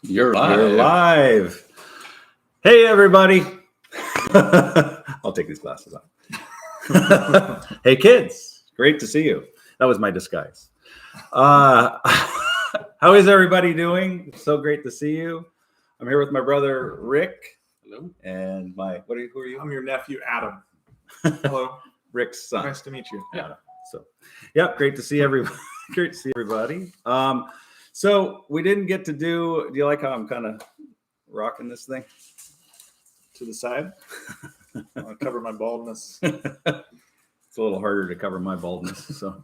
You're live. You're live. Hey, everybody. I'll take these glasses off. Hey, kids. Great to see you. That was my disguise. How is everybody doing? So great to see you. I'm here with my brother, Rick. Hello. And who are you? I'm your nephew, Adam. Hello. Rick's son. Nice to meet you. Yeah. So, yep. Great to see everybody. Great to see everybody. So we didn't get to do you like how I'm kind of rocking this thing To the side. I'll cover my baldness. It's a little harder to cover my baldness. So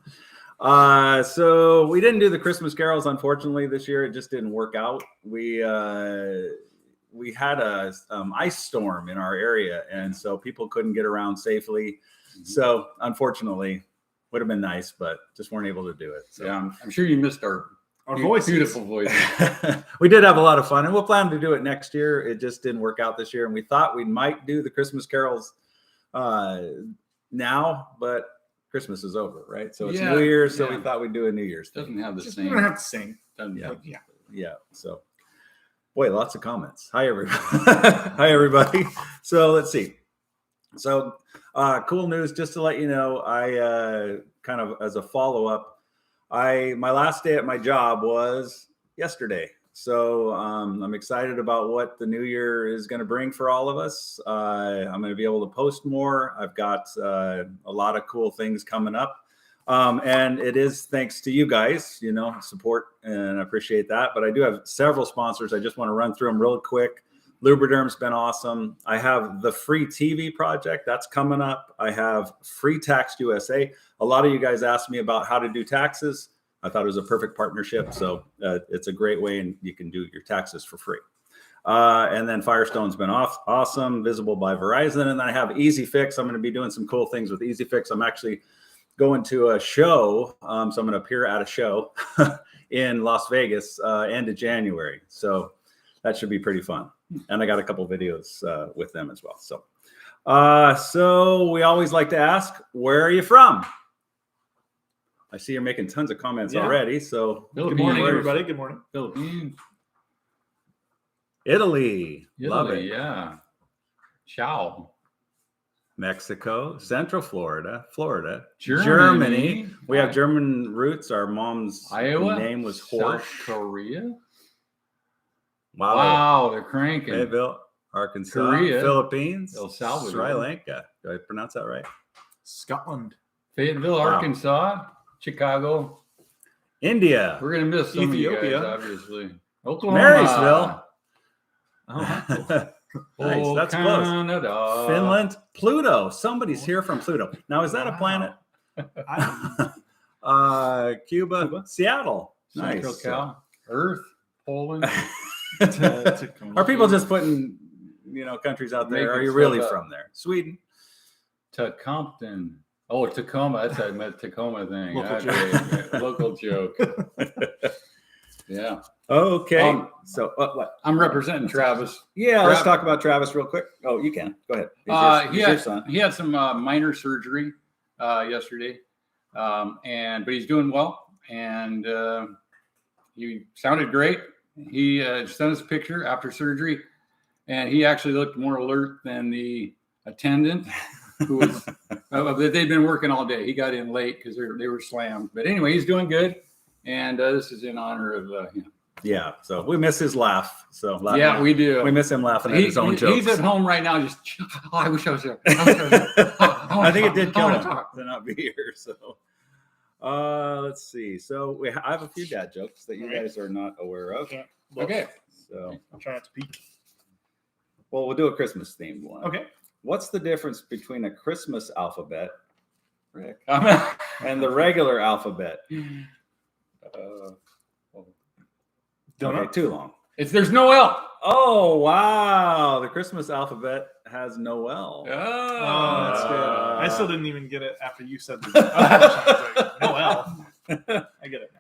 we didn't do the Christmas carols, unfortunately, this year. It just didn't work out. We had a ice storm in our area, and so people couldn't get around safely. So unfortunately, would have been nice, but just weren't able to do it. So. Yeah, I'm sure you missed our voices. beautiful voices. We did have a lot of fun, and we'll plan to do it next year. It just didn't work out this year, and we thought we might do the Christmas carols now, but Christmas is over, right? So it's New Year's, so we thought we'd do a New Year's thing. Doesn't have the Just, same. we don't have to sing. Yeah. So, boy, lots of comments. Hi, everybody. Hi, everybody. So let's see. So, cool news. Just to let you know, I kind of as a follow up, my last day at my job was yesterday. So I'm excited about what the new year is going to bring for all of us. I'm going to be able to post more. I've got a lot of cool things coming up. And it is thanks to you guys, support, and I appreciate that. But I do have several sponsors. I just want to run through them real quick. Lubriderm's been awesome. I have the Free TV project that's coming up. I have Free Tax USA. A lot of you guys asked me about how to do taxes. I thought it was a perfect partnership. So it's a great way, and you can do your taxes for free. And then Firestone's been awesome, visible by Verizon. And then I have Easy Fix. I'm going to be doing some cool things with Easy Fix. I'm actually going to a show. So I'm going to appear at a show in Las Vegas end of January. So that should be pretty fun. And I got a couple videos with them as well. So we always like to ask, where are you from? I see you're making tons of comments already. So good morning, everybody. Good morning. Philippines. Italy. Love it. Yeah. Ciao. Mexico, Central Florida, Germany. We have German roots. Our mom's Iowa. name was Horsch. South Korea. Wow. Wow, they're cranking. Fayetteville, Arkansas, Korea, Philippines, El Salvador, Sri Lanka. Do I pronounce that right? Scotland. Fayetteville, Arkansas, Chicago, India. We're gonna miss some Ethiopia. of you guys, obviously. Oklahoma, Marysville. Oh, nice. That's Canada. close. Finland, Pluto. Somebody's here from Pluto. Now, is that a planet? Cuba, Seattle. Central Nice. Cal, Earth, Poland. Are people just putting, countries out there? Are you really from there? Sweden. Tecumseh. Oh, Tacoma. That's a Tacoma thing. Local joke. Yeah. Okay. So what? I'm representing Travis. Yeah, let's talk about Travis real quick. Oh, you can. Go ahead. He had some minor surgery yesterday, but he's doing well, and he sounded great. He sent us a picture after surgery, and he actually looked more alert than the attendant who was they'd been working all day. He got in late because they were slammed. But anyway, he's doing good, and this is in honor of him. Yeah, so we miss his laugh. So we do. We miss him laughing at his own jokes. He's at home right now. Just I wish I was there. I think it did kill him to not be here. So let's see. So I have a few dad jokes that you guys are not aware of. Okay. So I'll try not to peek. Well, we'll do a Christmas themed one. Okay. What's the difference between a Christmas alphabet, Rick, and the regular alphabet? Okay, too long. There's no L. Oh, wow. The Christmas alphabet has no L. Oh, that's good. I still didn't even get it after you said that. No L. I get it.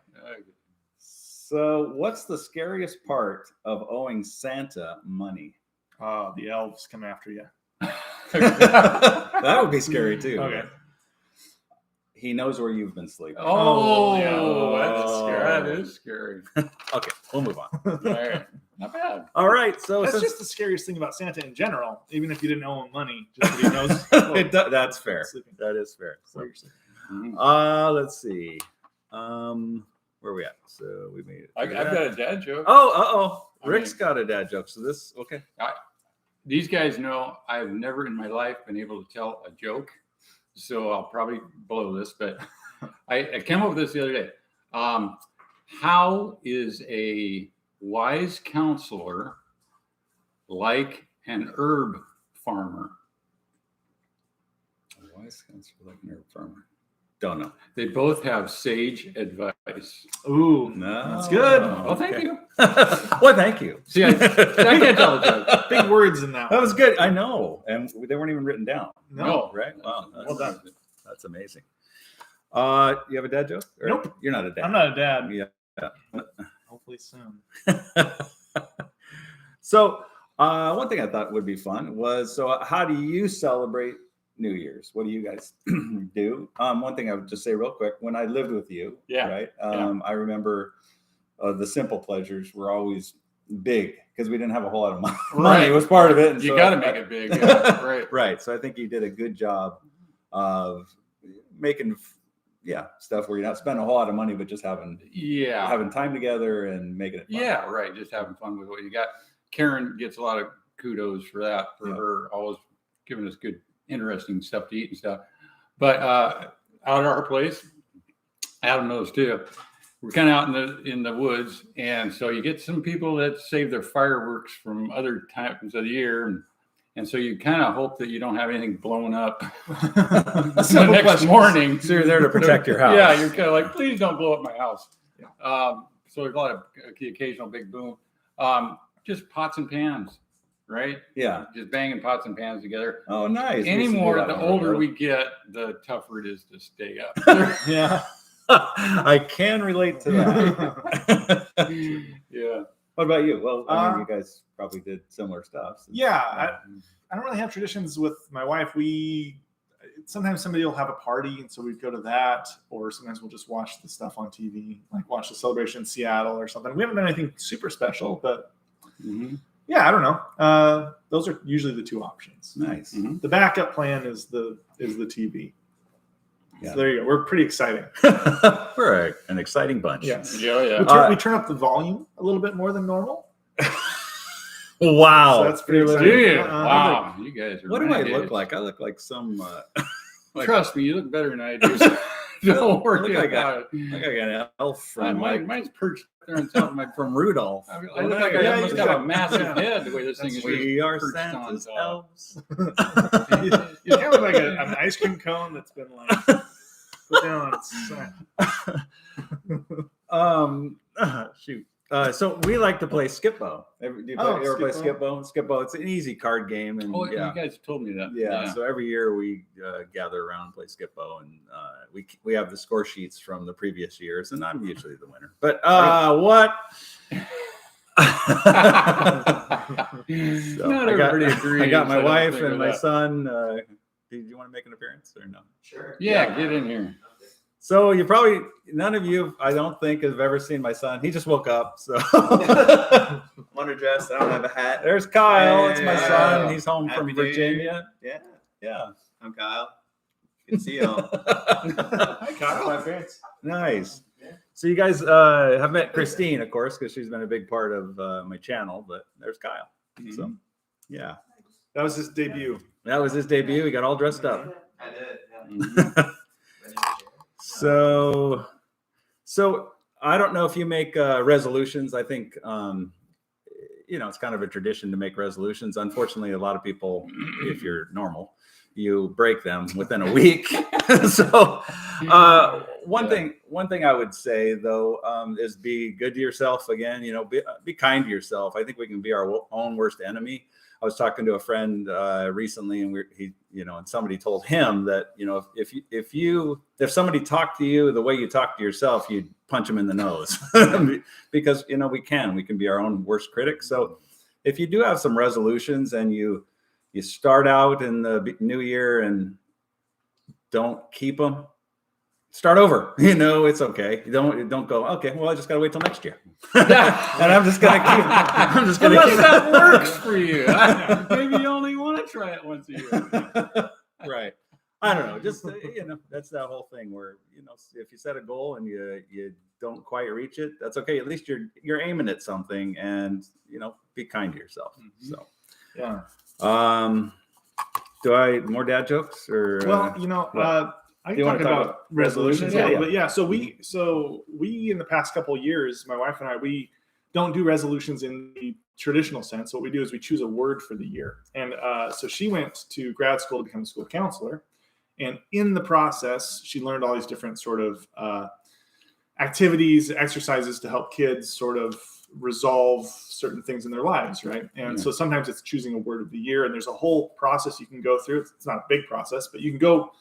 So what's the scariest part of owing Santa money? The elves come after you. That would be scary too. Okay. He knows where you've been sleeping. Oh, yeah. That's scary. That is scary. Okay, we'll move on. All right. All right, so That's since- just the scariest thing about Santa in general. Even if you didn't owe him money, just that he knows. that's fair. Sleeping. That is fair. So, Where you're sleeping. let's see. Where are we at? So we made it. I've got a dad joke. Oh. I Rick's mean- got a dad joke. So this, okay. These guys know I've never in my life been able to tell a joke, so I'll probably blow this, but I came up with this the other day. How is a wise counselor like an herb farmer? A wise counselor like an herb farmer. Don't know. They both have sage advice. Ooh, No. that's good. Oh, thank you. Well, thank you. See, I can't tell a joke. Big words in that. That was good. I know. And they weren't even written down. No. Right? Wow. Well done. That's amazing. You have a dad joke? Or Nope. You're not a dad. I'm not a dad. Yeah. Hopefully soon. So, one thing I thought would be fun was, so how do you celebrate New Year's? What do you guys do? One thing I would just say real quick, when I lived with you, Yeah. right? I remember the simple pleasures were always big because we didn't have a whole lot of money. Right. It was part of it. And You so got to make it big. Yeah, right. Right. So I think you did a good job of making, stuff where you're not spending a whole lot of money, but just having time together and making it fun. Yeah, right. Just having fun with what you got. Karen gets a lot of kudos for that, for her always giving us good, interesting stuff to eat and stuff. But out at our place, Adam knows too. We're kind of out in the woods, and so you get some people that save their fireworks from other times of the year, and so you kind of hope that you don't have anything blown up the next morning. So you're there to protect your house. Yeah, you're kind of like, please don't blow up my house. So there's a lot of the occasional big boom. Just pots and pans, right? Yeah. Just banging pots and pans together. Oh, nice. Anymore, the older we get, the tougher it is to stay up. Yeah. I can relate to that. Yeah. What about you? Well, I mean, you guys probably did similar stuff. So. Yeah, I don't really have traditions with my wife. Sometimes somebody will have a party, and so we'd go to that, or sometimes we'll just watch the stuff on TV, like watch the celebration in Seattle or something. We haven't done anything super special, but yeah, I don't know. Those are usually the two options. Nice. The backup plan is the TV. Yeah. So there you go. We're pretty exciting. We're an exciting bunch. Yes. Yeah. We turn up the volume a little bit more than normal. Wow. So that's pretty Do exciting. you? Wow. You guys are What do I renegades. look like? I look like some. Trust me, you look better than I do. Don't worry Look like about it. I got an elf from Mine's perched up there on top of my. from Rudolph. I look like I must have a massive head the way this thing is. We are perched Santa's on top. elves. You kind of look like an ice cream cone that's been like put down on its side. Shoot. So we like to play Skip-Bo. Do you ever play Skip-Bo? Skip-Bo, it's an easy card game, and Oh, you guys told me that. yeah. So every year we gather around and play Skip-Bo, and we have the score sheets from the previous years, and I'm usually the winner. But what? So Not everybody agrees. I got my I don't wife think and of my that. son. Do you want to make an appearance or no? Sure. Yeah, get in here. So you probably none of you, I don't think, have ever seen my son. He just woke up. So I'm underdressed. I don't have a hat. there's Kyle. It's my Hey, son. He's home Happy from New Year. Virginia. Yeah, Yeah. I'm Kyle. Good to see y'all. Hi, Kyle. My parents. Nice. So you guys have met Christine, of course, because she's been a big part of my channel. But there's Kyle. So yeah, That was his debut. that was his debut. He got all dressed up. I did. Mhm. So I don't know if you make resolutions. I think it's kind of a tradition to make resolutions. Unfortunately, a lot of people, if you're normal, you break them within a week. So one thing I would say though is be good to yourself again. Be kind to yourself. I think we can be our own worst enemy. I was talking to a friend recently, and and somebody told him that if somebody talked to you the way you talk to yourself, you'd punch them in the nose because we can be our own worst critic. So if you do have some resolutions and you start out in the new year and don't keep them, start over. It's okay. You don't go, okay, well, I just gotta wait till next year. And I'm just gonna keep Unless that works for you. Maybe you only want to try it once a year. Right. I don't know. Just that's that whole thing where if you set a goal and you don't quite reach it, that's okay. At least you're aiming at something, and be kind to yourself. Mm-hmm. So Yeah. do I more dad jokes or? Well, I Do can you talk wanna talk about about resolutions. resolutions? Yeah. But yeah, so we in the past couple of years, my wife and I, we don't do resolutions in the traditional sense. What we do is we choose a word for the year. And so she went to grad school to become a school counselor. And in the process, she learned all these different sort of activities, exercises to help kids sort of resolve certain things in their lives, right? And so sometimes it's choosing a word of the year, and there's a whole process you can go through. It's not a big process, but you can go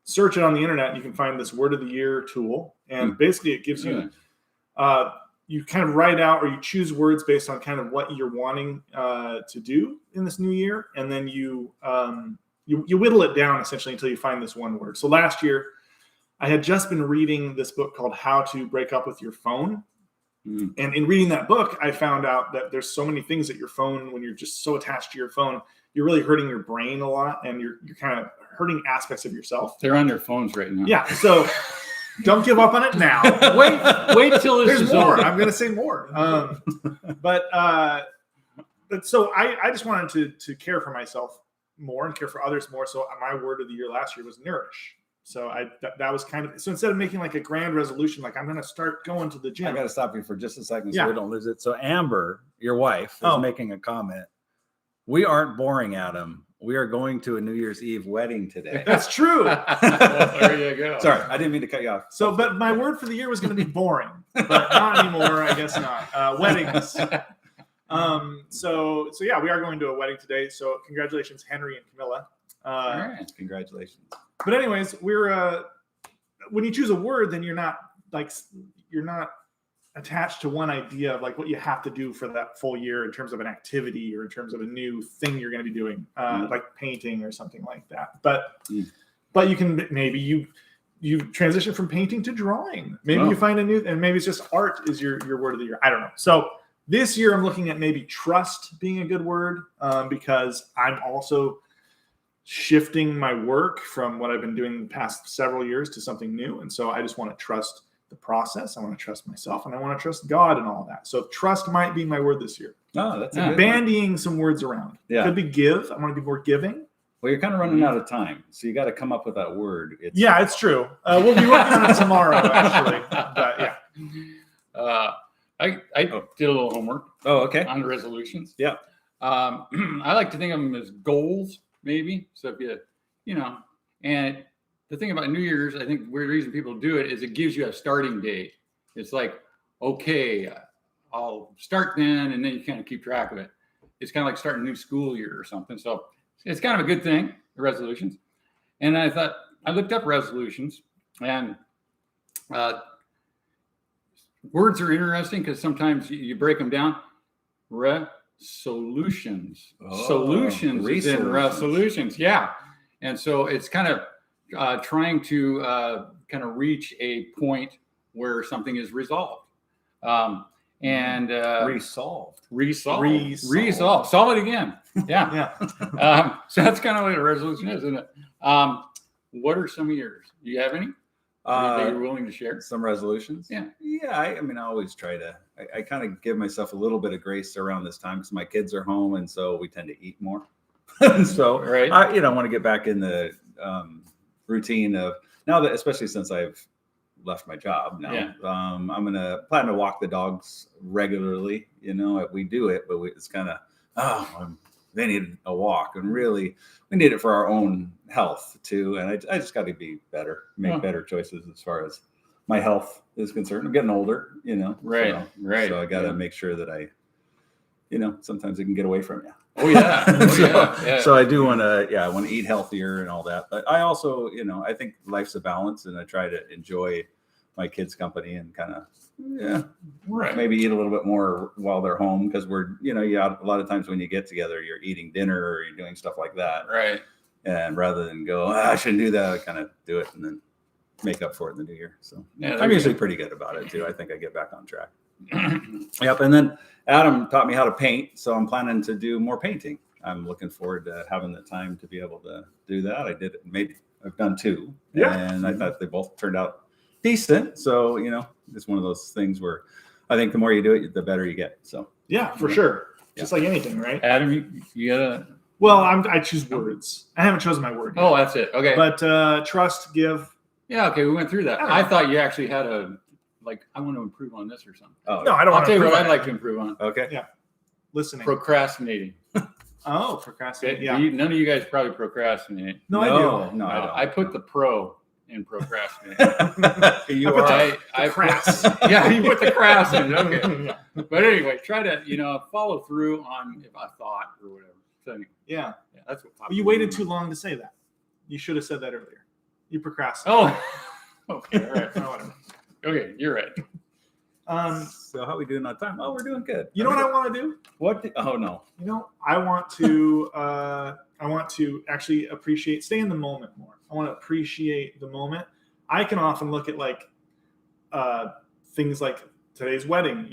search it on the internet and you can find this word of the year tool. And basically it gives you, you kind of write out or you choose words based on kind of what you're wanting to do in this new year. And then you whittle it down essentially until you find this one word. So last year I had just been reading this book called How to Break Up with Your Phone. And in reading that book, I found out that there's so many things that your phone, when you're just so attached to your phone, you're really hurting your brain a lot, and you're kind of hurting aspects of yourself. They're on their phones right now. Yeah, so don't give up on it now. Wait till this There's is more. over. I'm going to say more. But so I just wanted to care for myself more and care for others more. So my word of the year last year was nourish. So that was kind of, so instead of making like a grand resolution, like I'm going to start going to the gym. I got to stop you for just a second so Yeah. we don't lose it. So Amber, your wife, is making a comment. We aren't boring, Adam. We are going to a New Year's Eve wedding today. That's true. Well, there you go. Sorry, I didn't mean to cut you off. So, but my word for the year was going to be boring, but not anymore. I guess not. Weddings. So yeah, we are going to a wedding today. So congratulations, Henry and Camilla. All right. Congratulations. But anyways, we're when you choose a word, then you're not attached to one idea of like what you have to do for that full year in terms of an activity or in terms of a new thing you're going to be doing, like painting or something like that. But you can maybe you transition from painting to drawing. Maybe you find a new, and maybe it's just art is your word of the year. I don't know. So this year I'm looking at maybe trust being a good word because I'm also shifting my work from what I've been doing the past several years to something new. And so I just want to trust the process. I want to trust myself and I want to trust God and all that. So trust might be my word this year. Oh, that's a good one. Bandying some words around. Yeah. Could be give. I want to be more giving. Well, you're kind of running out of time. So you got to come up with that word. It's true. We'll be working on it tomorrow, actually. But yeah. I did a little homework Oh, okay. on resolutions. Yeah. I like to think of them as goals, maybe. So if and the thing about New Year's, I think the reason people do it is it gives you a starting date. It's like, okay, I'll start then, and then you kind of keep track of it. It's kind of like starting a new school year or something. So it's kind of a good thing, the resolutions. And I thought, I looked up resolutions, and words are interesting because sometimes you break them down. Solutions. Solutions is in resolutions. Yeah. And so it's kind of trying to kind of reach a point where something is resolved. Resolved. Solve it again. Yeah. Yeah. So that's kind of what a resolution is, isn't it? What are some of yours? Do you have any? That you're willing to share? Some resolutions? Yeah. Yeah. I always try to, I kind of give myself a little bit of grace around this time because my kids are home. And so we tend to eat more. So, right. I want to get back in the routine of now that, especially since I've left my job now, I'm going to plan to walk the dogs regularly. We do it, but it's kind of, they need a walk, and really we need it for our own health too. And I just got to be better, make better choices as far as my health is concerned. I'm getting older, Right. So I got to make sure that I, sometimes it can get away from you. Oh yeah. So I do want to, I want to eat healthier and all that. But I also, I think life's a balance, and I try to enjoy my kids' company and kind of, maybe eat a little bit more while they're home because we're, a lot of times when you get together, you're eating dinner or you're doing stuff like that. Right. And rather than go, I shouldn't do that, I kind of do it and then make up for it in the new year. So Yeah, I'm usually pretty good about it too. I think I get back on track. Yep. And then Adam taught me how to paint, so I'm planning to do more painting. I'm looking forward to having the time to be able to do that. I've done 2, and I thought they both turned out decent. So it's one of those things where I think the more you do it, the better you get. So Yeah, for sure. Just like anything, right? Adam, you gotta. Well, I choose words. I haven't chosen my word yet. Oh, that's it. Okay. But trust, give. Yeah. Okay. We went through that. I I thought you actually had I want to improve on this or something. oh No, I don't I'll want tell to. you what I'd like to improve on. okay. Listening. Procrastinating. Procrastinate. Okay, Yeah. None of you guys probably procrastinate. No, I do. No, I don't. I put the pro in procrastinate. You I put are. the crass. Yeah, you put the crass in. Okay. Yeah. But anyway, try to follow through on if I thought or whatever. So anyway, Yeah. that's what. But you waited too long to say that. You should have said that earlier. You procrastinated. Oh. Okay. All right. Oh, whatever. Okay, you're right. So how we doing on time? Oh, we're doing good. You know what I want to do? Oh no. I want to actually stay in the moment more. I want to appreciate the moment. I can often look at things like today's wedding.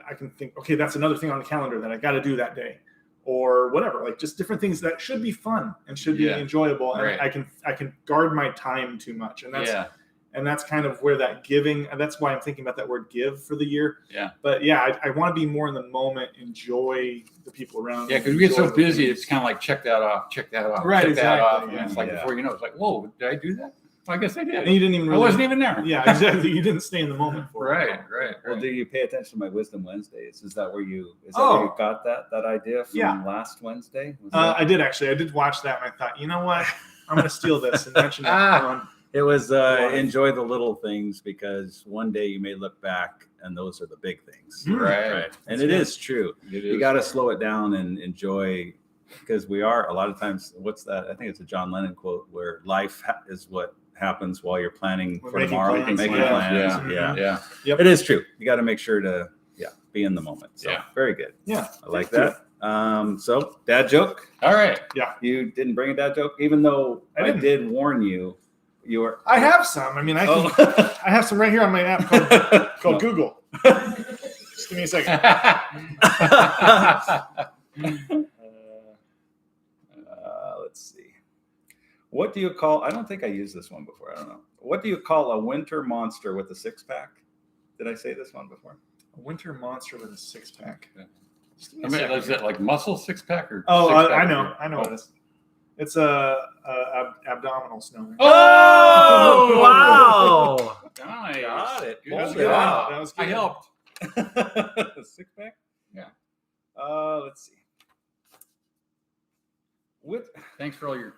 I can think, okay, that's another thing on the calendar that I got to do that day, or whatever. Like just different things that should be fun and should be enjoyable. And Right. I can guard my time too much, and that's. Yeah. And that's kind of where that giving, and that's why I'm thinking about that word give for the year. Yeah. But yeah, I want to be more in the moment, enjoy the people around. Yeah, me, because we get so enjoy the busy, things. it's kind of like check that off, Right, check that off. exactly, And it's like yeah. before you know, it's like, whoa, did I do that? Well, I guess I did. And you didn't even I really. wasn't even there. Yeah, exactly. You didn't stay in the moment for it. Right. Well, do you pay attention to my Wisdom Wednesdays? Is that where you Oh. got that idea from Yeah. last Wednesday? Was I did actually. I did watch that, and I thought, you know what? I'm going to steal this and mention it on. It was Why? enjoy the little things, because one day you may look back and those are the big things. Right. And That's it good. is true. It You is. got to slow it down and enjoy, because we are a lot of times, what's that? I think it's a John Lennon quote, where life is what happens while you're planning We're for making tomorrow, plans. making Yeah. plans. Yeah. Yeah. Yeah. It is true. You got to make sure to be in the moment. So Yeah. very good. Yeah. I like that. So dad joke. All right. You didn't bring a dad joke, even though I I didn't. did warn you. You were. I have some. I mean, I can. Oh. I have some right here on my app called Google. Just give me a second. Let's see. What do you call? I don't think I used this one before. I don't know. What do you call a winter monster with a 6-pack? Did I say this one before? A winter monster with a 6-pack. Just give me I a mean, second is here. it like muscle 6-pack or? Oh, six-pack I or- know. I know what it is. It's a abdominal snow. Oh, wow! Nice. Got it. Good That was Pulled good. it out. That was I good. helped. 6-pack? Yeah. Let's see. What? Thanks for all your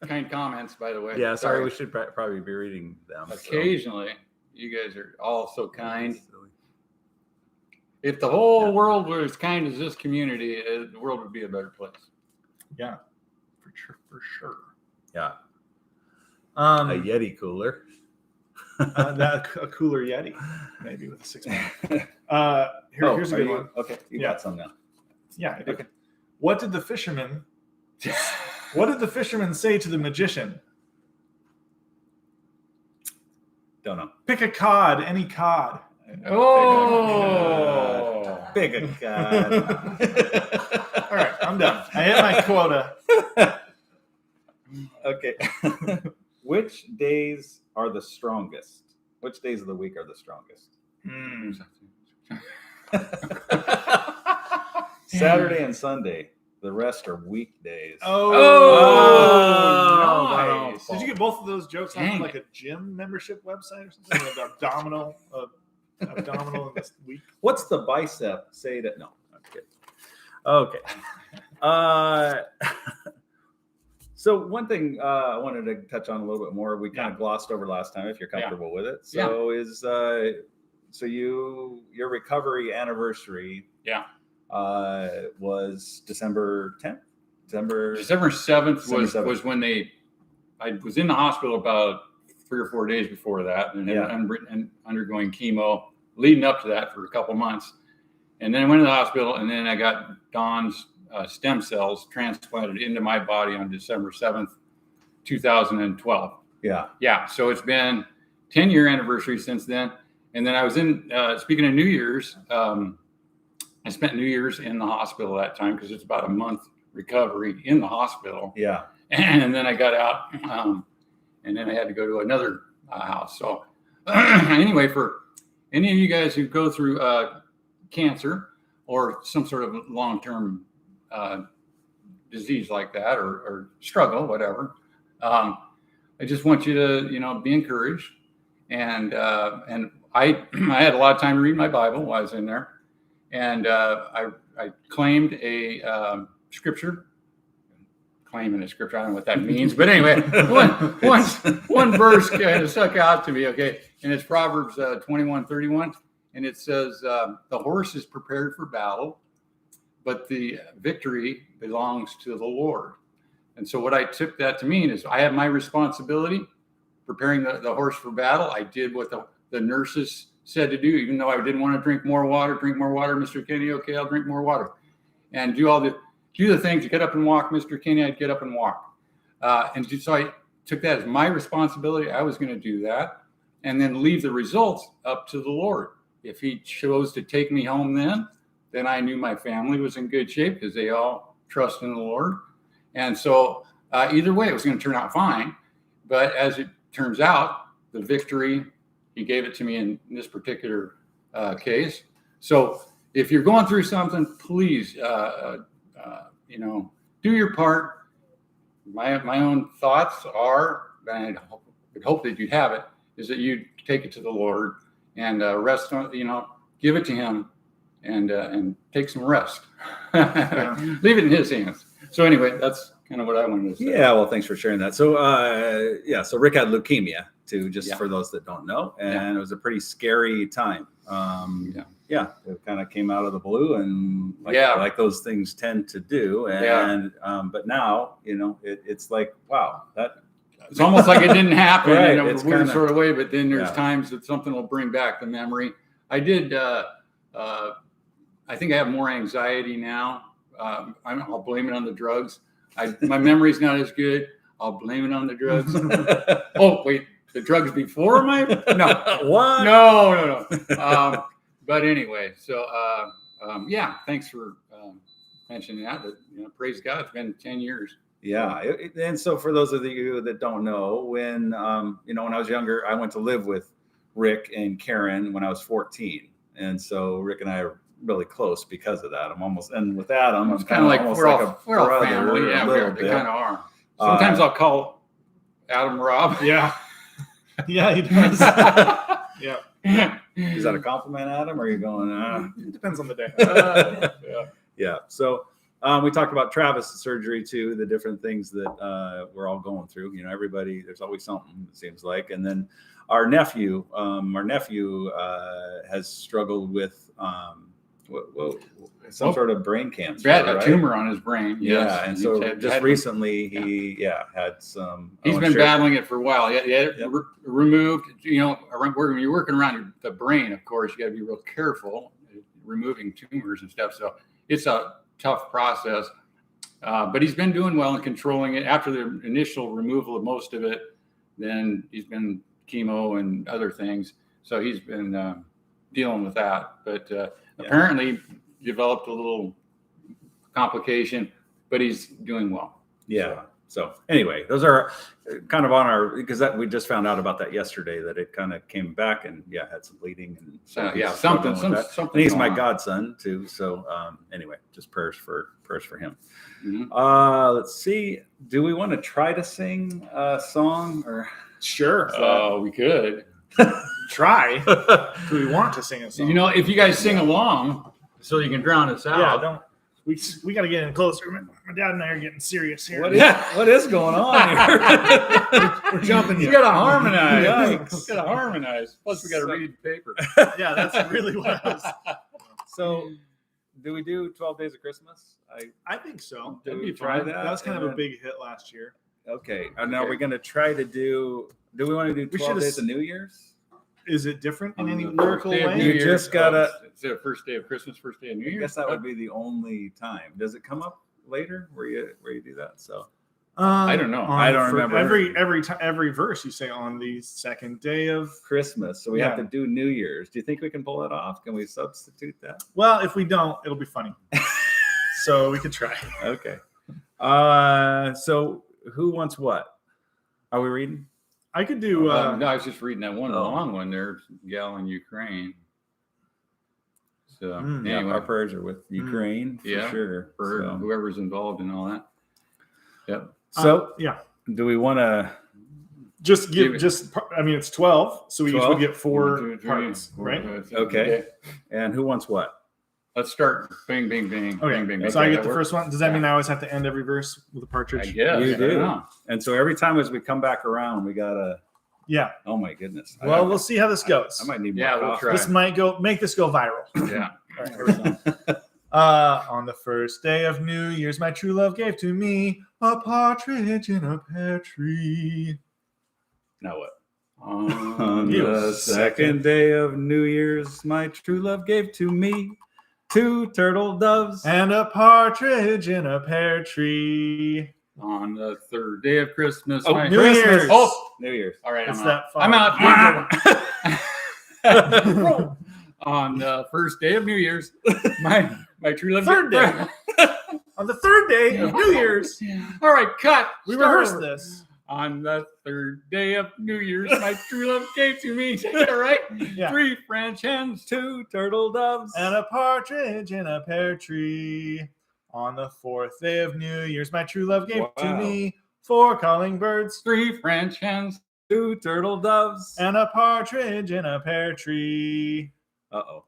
kind comments, by the way. Yeah, sorry. We should probably be reading them. so. Occasionally, you guys are all so kind. If the whole world were as kind as this community, the world would be a better place. Yeah, for sure. Yeah. A Um, Yeti cooler. a cooler Yeti, maybe with a 6-pack. Here's a are good you- one. Okay, you Yeah. got some now. Yeah. I do. Okay. What did the fisherman say to the magician? Don't know. Pick a cod, any cod. Oh, Big a god. All right, I'm done. I hit my quota. Okay. Which days are the strongest? Which days of the week are the strongest? Saturday and Sunday. The rest are weekdays. Oh, nice. Did you get both of those jokes Dang on like a gym membership website or something? Like abdominal in this week. What's the bicep say to? No, I'm kidding. Okay. So one thing I wanted to touch on a little bit more, we kind of glossed over last time, if you're comfortable with it. So your recovery anniversary was December 10th? December 7th December 7th. was when I was in the hospital about 3 or 4 days before that, and undergoing chemo leading up to that for a couple months. And then I went to the hospital, and then I got Dawn's stem cells transplanted into my body on December 7th, 2012. Yeah. Yeah. So it's been 10-year anniversary since then. And then I was in, speaking of New Year's, I spent New Year's in the hospital that time because it's about a month recovery in the hospital. Yeah. And then I got out, and then I had to go to another house. So anyway, for any of you guys who go through cancer or some sort of long-term disease like that, or struggle, whatever, I just want you to, be encouraged. And I had a lot of time to read my Bible while I was in there, and I claimed a scripture. Claiming a scripture, I don't know what that means, but anyway, one verse kind of stuck out to me. Okay, and it's Proverbs 21:31, and it says, "The horse is prepared for battle, but the victory belongs to the Lord." And so, what I took that to mean is, I have my responsibility preparing the horse for battle. I did what the nurses said to do, even though I didn't want to drink more water. Drink more water, Mr. Kenney. Okay, I'll drink more water, and do the things. Get up and walk, Mr. Kenney. I'd get up and walk. So I took that as my responsibility. I was going to do that, and then leave the results up to the Lord. If he chose to take me home then I knew my family was in good shape because they all trust in the Lord. And so either way, it was going to turn out fine. But as it turns out, the victory, he gave it to me in this particular case. So if you're going through something, please, do your part. My own thoughts are, and I hope that you have it, is that you take it to the Lord and rest on, give it to him and take some rest. Leave it in his hands. So anyway, that's kind of what I wanted to say. Yeah, well, thanks for sharing that. So, so Rick had leukemia too, just for those that don't know, and it was a pretty scary time. It kind of came out of the blue, and like those things tend to do. And but now, it's like, wow, it's almost like it didn't happen in a It's weird sort of way. But then there's times that something will bring back the memory. I did. I think I have more anxiety now. I'll blame it on the drugs. My memory's not as good. I'll blame it on the drugs. Oh wait, the drugs before no. What? No. But anyway, so thanks for mentioning that. But praise God, it's been 10 years. Yeah, and so for those of you that don't know, when when I was younger, I went to live with Rick and Karen when I was 14, and so Rick and I are really close because of that. And with Adam, it's kind of like we're all family. Yeah, they kind of are. Sometimes I'll call Adam Rob. Yeah, yeah, he does. Yeah. Is that a compliment, Adam? Or are you going? It depends on the day. Yeah. So we talked about Travis' surgery too, the different things that we're all going through. Everybody, there's always something, it seems like. And then our nephew has struggled with some sort of brain cancer. A tumor on his brain. Yes. Yeah, and so just recently he had some. He's been battling it for a while. He had it removed. When you're working around the brain, of course, you got to be real careful removing tumors and stuff. So it's a tough process. But he's been doing well in controlling it. After the initial removal of most of it, then he's been chemo and other things. So he's been dealing with that. But apparently developed a little complication, but he's doing well. Yeah. So anyway, those are kind of on our, because we just found out about that yesterday, that it kind of came back and had some bleeding and something. And he's my godson too. So anyway, just prayers for him. Mm-hmm. Let's see. Do we want to try to sing a song or? Sure. We could try. Do we want to sing a song? If you guys sing along, so you can drown us out. Yeah, don't. We got to get in closer. My dad and I are getting serious here. What is going on here? We're jumping. You got to harmonize. Yikes. Got to harmonize. Plus, we got to read the paper. Yeah, that's really what I was. So, do we do 12 Days of Christmas? I think so. Did we try that? That was kind of a big hit last year. Okay. And now we're going to try to do we want to do 12 Days of New Year's? Is it different in any lyrical way? You just gotta. Is it first day of Christmas, first day of New Year's? I guess that would be the only time. Does it come up later where you do that? So, I don't know. I don't remember. Every verse you say on the second day of. Christmas. So we have Yeah. to do New Year's. Do you think we can pull it off? Can we substitute that? Well, if we don't, it'll be funny. So we could try. Okay. So who wants what? Are we reading? I could do. No, I was just reading that one Oh. long one there, gal in Ukraine. So Yeah, anyway, our prayers are with Ukraine for Yeah, sure. for So, whoever's involved in all that. Yep. yeah. do we want to? Just Give give it- I mean, it's 12, so we each 12? would get 4 1, 2, 3, parts, 4, right? 5, 6, Okay. And who wants what? Let's start. Bang, bang, bang. Okay. Bang, bang, bang. So I Okay, get the that first one. Does that Yeah. mean I always have to end every verse with a works? I partridge? guess. You I don't do. know. And so every time as we come back around, we gotta. Yeah. Oh my goodness. I Well, don't- we'll see how this goes. I might need more. Yeah, we'll coffee. try. This might make this go viral. Yeah. All right, here we go. On the first day of New Year's, my true love gave to me a partridge in a pear tree. Now what? On You the second day of New Year's, my true love gave to me 2 turtle doves. And a partridge in a pear tree. on the third day of Christmas. Oh, my- New Year's. Oh, New Year's. all right. It's I'm that out. far. I'm out. On the first day of New Year's, my true love. Third day. On the third day of New Year's, All right, cut. we Start rehearsed over. this. On the third day of New Year's, my true love gave to me. All right, Yeah. 3 French hens. 2 turtle doves. And a partridge in a pear tree. On the fourth day of New Year's, my true love gave to Wow. me 4 calling birds 3 French hens. 2 turtle doves. and a partridge in a pear tree. Uh-oh.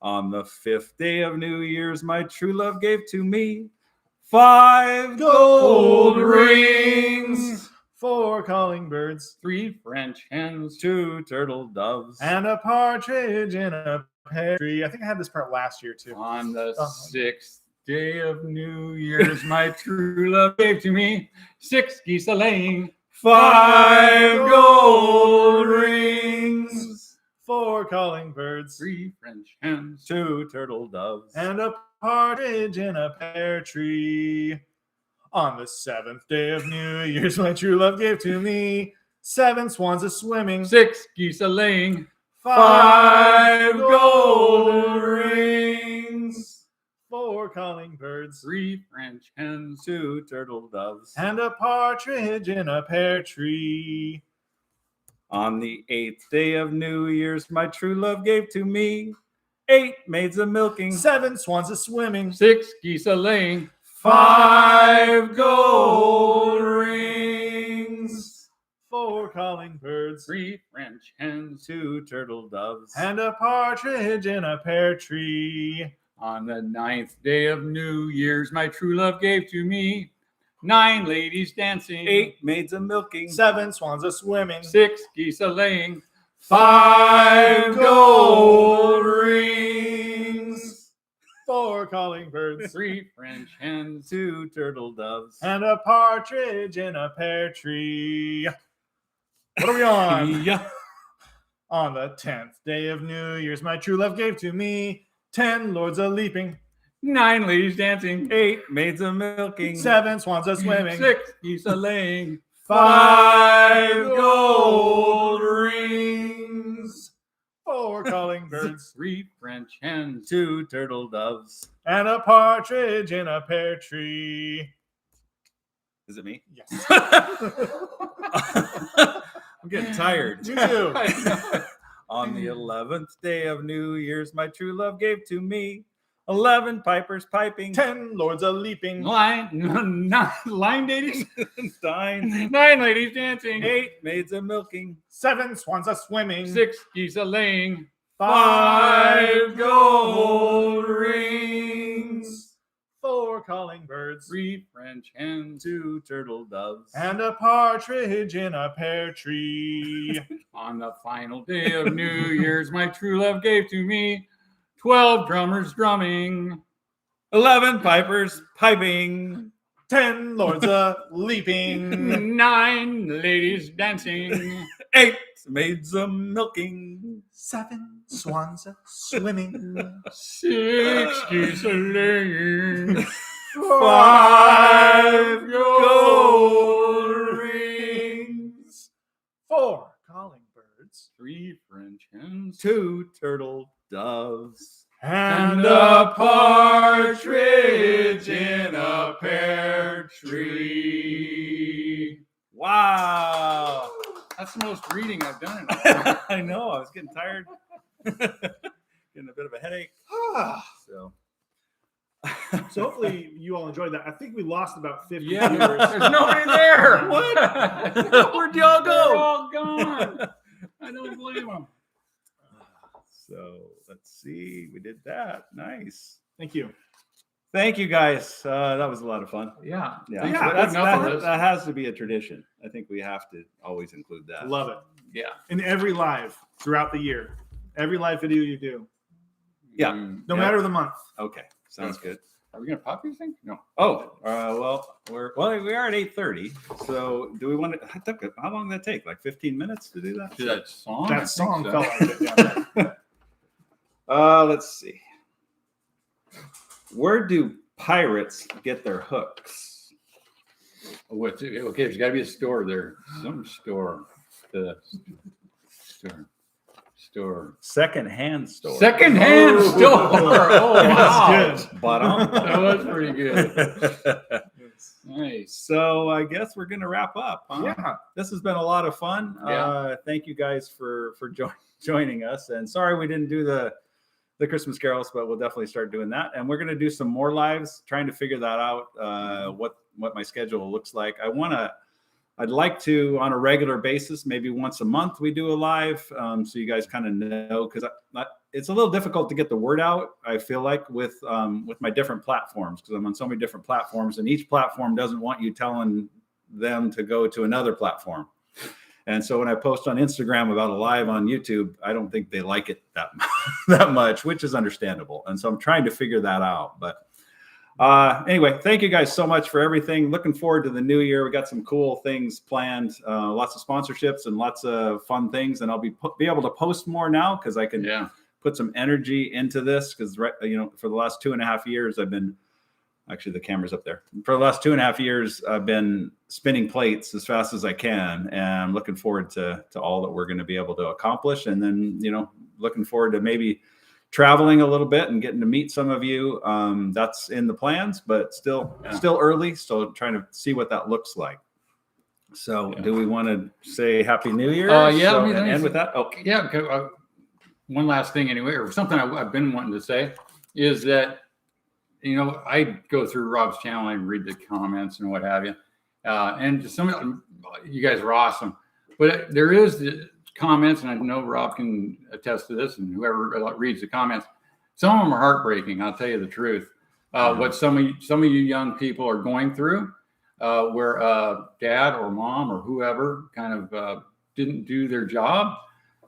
On the 5th day of New Year's, my true love gave to me 5 gold rings. 4 calling birds 3 French hens. 2 turtle doves. and a partridge in a pear tree. I think I had this part last year too. On the Oh. 6th day of New Year's, my true love gave to me 6 geese a laying. 5 gold rings. 4 calling birds 3 French hens. 2 turtle doves. and a partridge in a pear tree. On the 7th day of New Year's, my true love gave to me 7 swans a swimming, 6 geese a laying. 5 gold rings. 4 calling birds 3 French hens. 2 turtle doves. and a partridge in a pear tree. On the 8th day of New Year's, my true love gave to me 8 maids a milking. 7 swans a swimming, 6 geese a laying. 5 gold rings. 4 calling birds 3 French hens. 2 turtle doves. and a partridge in a pear tree. On the 9th day of New Year's, my true love gave to me 9 ladies dancing. 8 maids a milking. 7 swans a swimming, 6 geese a laying. 5 gold rings. 4 calling birds 3 French hens. 2 turtle doves. and a partridge in a pear tree. What are we on? Yeah. On the 10th day of New Year's, my true love gave to me 10 lords a leaping, 9 ladies dancing. 8 maids a milking. 7 swans a swimming, 6 geese a laying. 5 gold rings. 4 calling birds 3 French hens. 2 turtle doves. and a partridge in a pear tree. Is it me? Yes. I'm getting tired. Me too. On the 11th day of New Year's, my true love gave to me 11 pipers piping. 10 lords a leaping, Line ladies. 9 9 ladies dancing. 8 maids a milking. 7 swans a swimming, 6 geese a laying. 5 gold rings. 4 calling birds 3 French hens. 2 turtle doves. and a partridge in a pear tree. On the final day of New Year's, my true love gave to me 12 drummers drumming. 11 pipers piping. 10 lords a leaping, 9 ladies dancing. 8 maids a milking. 7 swans a swimming, 6 geese a laying. 5 gold 2 turtle doves. And a partridge in a pear tree. Wow. That's the most reading I've done. I know. I was getting tired. Getting a bit of a headache. So. So hopefully you all enjoyed that. I think we lost about 50 Yeah, viewers. there's nobody there. What? Where'd y'all They're go? all gone. I don't blame them. So let's see. We did that. Nice. Thank you. Thank you, guys. That was a lot of fun. Yeah. Yeah, Thanks Yeah, for that's, putting up with that, us. that has to be a tradition. I think we have to always include that. Love it. Yeah. In every live throughout the year, every live video you do, Yeah. no Yeah. matter the month. Okay, sounds good. Are we gonna pop these things? No. Oh, well, we are at 8:30. So do we want to? How long did that take? Like 15 minutes to do that? To that song. I That think song so. felt like it. Yeah. Let's see. Where do pirates get their hooks? What's it? Okay, there's got to be a store there. Some store. The store. Second-hand store. Secondhand Oh. store. Oh, wow. That's good. But That was pretty good. Nice. So I guess we're gonna wrap up. Huh? Yeah. This has been a lot of fun. Yeah. Thank you guys for joining us. And sorry we didn't do the Christmas carols, but we'll definitely start doing that. And we're gonna do some more lives, trying to figure that out. What my schedule looks like. I'd like to, on a regular basis, maybe once a month, we do a live, so you guys kind of know, because it's a little difficult to get the word out, I feel like, with my different platforms, because I'm on so many different platforms, and each platform doesn't want you telling them to go to another platform. And so when I post on Instagram about a live on YouTube, I don't think they like it that much, which is understandable. And so I'm trying to figure that out. But anyway, thank you guys so much for everything. Looking forward to the new year. We got some cool things planned, lots of sponsorships and lots of fun things. And I'll be able to post more now because I can put some energy into this. Because for the last 2.5 years, I've been actually the camera's up there. For the last 2.5 years, I've been spinning plates as fast as I can, and I'm looking forward to all that we're going to be able to accomplish. And then looking forward to maybe traveling a little bit and getting to meet some of you. That's in the plans, but still early. So trying to see what that looks like. So do we want to say Happy New Year? Let me and end with that. Oh, yeah. One last thing anyway, or something I've been wanting to say is that, I go through Rob's channel and read the comments and what have you. And some of you guys are awesome, but there is the comments, and I know Rob can attest to this, and whoever reads the comments, some of them are heartbreaking. I'll tell you the truth. What some of you young people are going through, where dad or mom or whoever kind of didn't do their job,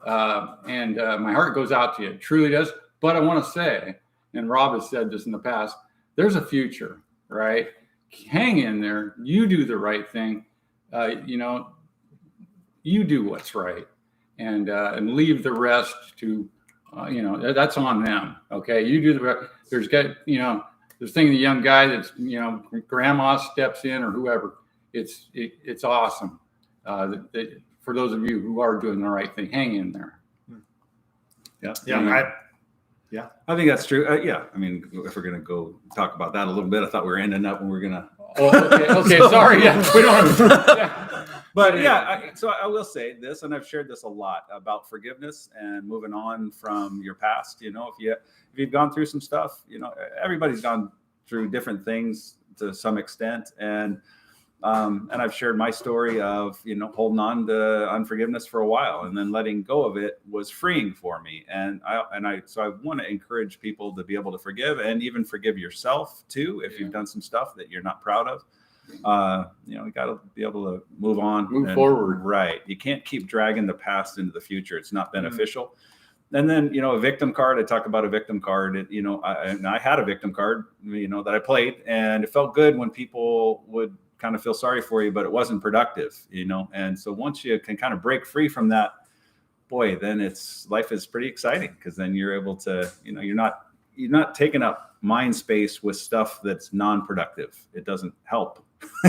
and my heart goes out to you. It truly does. But I want to say, and Rob has said this in the past, there's a future, right? Hang in there. You do the right thing. You do what's right. And leave the rest to, that's on them. Okay, you do the rest. There's this thing, the young guy that's, grandma steps in or whoever. It's awesome. For those of you who are doing the right thing, hang in there. Yeah. I think that's true. I mean, if we're gonna go talk about that a little bit, I thought we were ending up when we're gonna. Oh, okay. Sorry. Yeah, we don't. But so I will say this, and I've shared this a lot about forgiveness and moving on from your past. If you've gone through some stuff, everybody's gone through different things to some extent, and I've shared my story of holding on to unforgiveness for a while, and then letting go of it was freeing for me. And I want to encourage people to be able to forgive, and even forgive yourself too if you've done some stuff that you're not proud of. You got to be able to move on, forward. Right. You can't keep dragging the past into the future. It's not beneficial. And then, a victim card, I talk about a victim card, I had a victim card, that I played, and it felt good when people would kind of feel sorry for you, but it wasn't productive, And so once you can kind of break free from that, boy, then life is pretty exciting, because then you're able to, you're not taking up mind space with stuff that's non-productive. It doesn't help.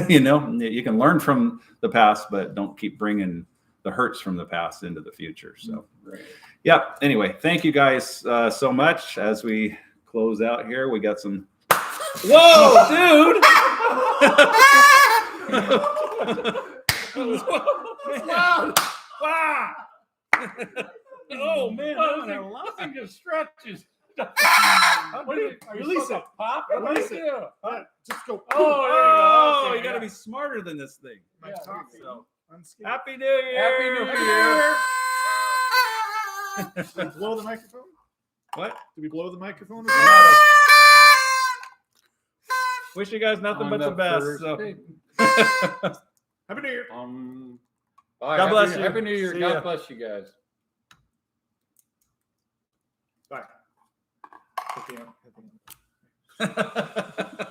You can learn from the past, but don't keep bringing the hurts from the past into the future. So, Right. yeah. Anyway, thank you guys so much. As we close out here, we got some. Whoa, dude! Wow! Wow! Oh man! Nothing just stretches. Release it. Pop. Release it. Yeah. Just go. Oh, Okay, you got to yeah. be smarter than this thing. My Yeah, coffee. So, Unscathed. Happy New Year! Happy New Year. Did we blow the microphone? What? Did we blow the microphone? Wish you guys nothing On but the best. first So. day. Happy New Year. All right, God bless you. Happy New Year. See ya. God bless you guys. Bye. Hit the end.